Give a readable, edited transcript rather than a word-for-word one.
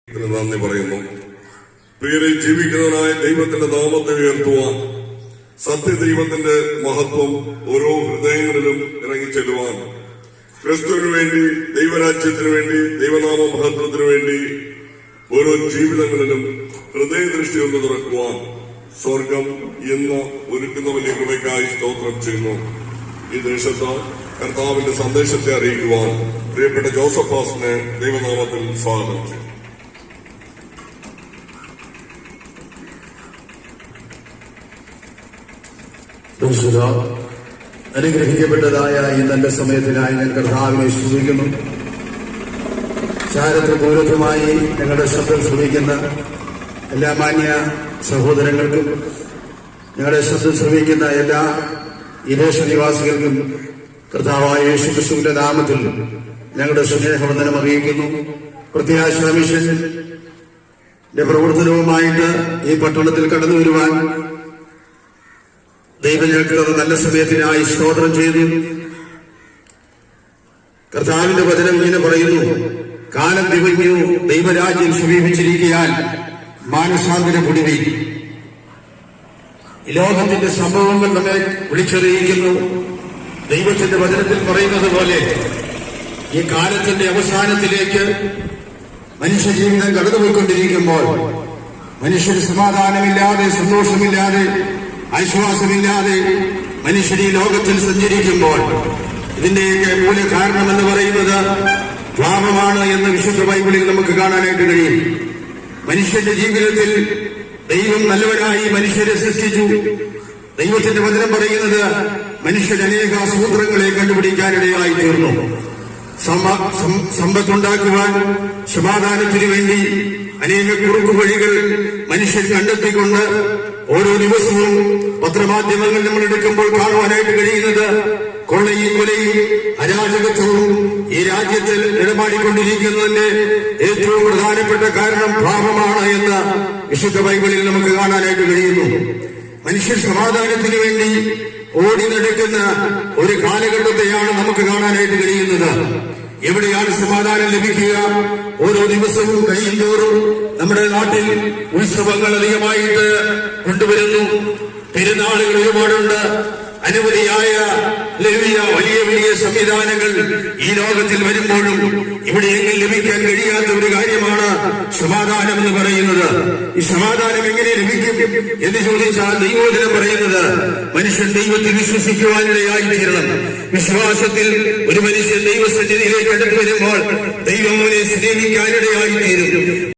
നന്ദി പറയുന്നു. പ്രിയരെ, ജീവിക്കുന്നവനായ ദൈവത്തിന്റെ നാമത്തെ ഉയർത്തുവാൻ, സത്യദൈവത്തിന്റെ മഹത്വം ഓരോ ഹൃദയങ്ങളിലും ഇറങ്ങിച്ചെല്ലുവാൻ, ക്രിസ്തുവിനു വേണ്ടി, ദൈവരാജ്യത്തിനു വേണ്ടി, ദൈവനാമ മഹത്വത്തിനു വേണ്ടി ഓരോ ജീവിതങ്ങളിലും ഹൃദയദൃഷ്ടി ഒന്ന് തുറക്കുവാൻ സ്വർഗം ഇന്ന് ഒരുക്കുന്ന വലിയ കൃപയ്ക്കായി സ്തോത്രം ചെയ്യുന്നു. ഈ ദേശത്ത് കർത്താവിന്റെ സന്ദേശത്തെ അറിയിക്കുവാൻ പ്രിയപ്പെട്ട ജോസഫ് പാസ്റ്ററിനെ ദൈവനാമത്തിൽ സ്വാഗതം ചെയ്യും. അനുഗ്രഹിക്കപ്പെട്ടതായ ഈ നല്ല സമയത്തിനായി ഞാൻ കർത്താവിനെ സ്തുതിക്കുന്നു. ചാരിത്രപൂർവകമായി ഞങ്ങളുടെ ശബ്ദം ശ്രമിക്കുന്ന എല്ലാ മാന്യ സഹോദരങ്ങൾക്കും, ഞങ്ങളുടെ ശബ്ദം ശ്രമിക്കുന്ന എല്ലാ ഈ ദേശനിവാസികൾക്കും കർത്താവായ യേശുക്രിസ്തുവിന്റെ നാമത്തിൽ ഞങ്ങളുടെ സ്നേഹവന്ദനം അറിയിക്കുന്നു. പ്രത്യാശ മിഷന്റെ പ്രവർത്തനവുമായിട്ട് ഈ പട്ടണത്തിൽ കടന്നു വരുവാൻ ദൈവം ഞങ്ങൾക്ക് നല്ല സമയത്തിനായി സ്തോത്രം ചെയ്തു. കർത്താവിന്റെ വചനം ഇങ്ങനെ പറയുന്നു: കാലം തികഞ്ഞു, ദൈവരാജ്യം സമീപിച്ചിരിക്കാൻ മാനസാന്തരം പൊടിവി. ലോകത്തിന്റെ സംഭവങ്ങൾ നമ്മെ വിളിച്ചറിയിക്കുന്നു. ദൈവത്തിന്റെ വചനത്തിൽ പറയുന്നത് പോലെ ഈ കാലത്തിന്റെ അവസാനത്തിലേക്ക് മനുഷ്യജീവിതം കടന്നുപോയിക്കൊണ്ടിരിക്കുമ്പോൾ മനുഷ്യന് സമാധാനമില്ലാതെ, സന്തോഷമില്ലാതെ, ആശ്വാസമില്ലാതെ മനുഷ്യൻ ഈ ലോകത്തിൽ സഞ്ചരിക്കുമ്പോൾ ഇതിന്റെയൊക്കെ മൂല കാരണമെന്ന് പറയുന്നത് പാപമാണ് എന്ന് വിശുദ്ധ ബൈബിളിൽ നമുക്ക് കാണാനായിട്ട് കഴിയും. മനുഷ്യന്റെ ജീവിതത്തിൽ ദൈവം നല്ലവനായി മനുഷ്യരെ സൃഷ്ടിച്ചു. ദൈവത്തിന്റെ വചനം പറയുന്നത് മനുഷ്യൻ അനേക സൂത്രങ്ങളെ കണ്ടുപിടിക്കാനിടയായി തീർന്നു. സമ്പത്തുണ്ടാക്കുവാൻ, സമാധാനത്തിനു വേണ്ടി അനേക കുറുക്കുവഴികൾ മനുഷ്യൻ കണ്ടെത്തിക്കൊണ്ട് ഓരോ ദിവസവും പത്രമാധ്യമങ്ങൾ നമ്മൾ എടുക്കുമ്പോൾ കാണുവാനായിട്ട് കഴിയുന്നത് കൊള്ളയും കൊലയും അരാജകത്വവും ഈ രാജ്യത്തിൽ ഇടപാടിക്കൊണ്ടിരിക്കുന്നതിന്റെ ഏറ്റവും പ്രധാനപ്പെട്ട കാരണം പാപമാണ് എന്ന് വിശുദ്ധ ബൈബിളിൽ നമുക്ക് കാണാനായിട്ട് കഴിയുന്നു. മനുഷ്യർ സമാധാനത്തിനു വേണ്ടി ഓടി നടക്കുന്ന ഒരു കാലഘട്ടത്തെയാണ് നമുക്ക് കാണാനായിട്ട് കഴിയുന്നത്. എവിടെയാണ് സമാധാനം ലഭിക്കുക? ഓരോ ദിവസവും കഴിയുന്തോറും നമ്മുടെ നാട്ടിൽ ഉത്സവങ്ങൾ അധികമായിട്ട് കൊണ്ടുവരുന്നു. പെരുന്നാളുകൾ ഒരുപാടുണ്ട്. അനവധിയായ വലിയ വലിയ സംവിധാനങ്ങൾ ഈ ലോകത്തിൽ വരുമ്പോഴും ഇവിടെയെങ്കിലും ലഭിക്കാൻ കഴിയാത്ത ഒരു കാര്യമാണ് സമാധാനം എന്ന് പറയുന്നത്. ഈ സമാധാനം എങ്ങനെ ലഭിക്കും എന്ന് ചോദിച്ചാൽ ദൈവവചനം പറയുന്നത് മനുഷ്യൻ ദൈവത്തിൽ വിശ്വസിക്കുവാനിടയായി തീരണം. വിശ്വാസത്തിൽ ഒരു മനുഷ്യൻ ദൈവസന്നിധിയിലേക്ക് അടുത്ത് വരുമ്പോൾ ദൈവം അവനെ സ്നേഹിക്കാനിടയായി തീരും.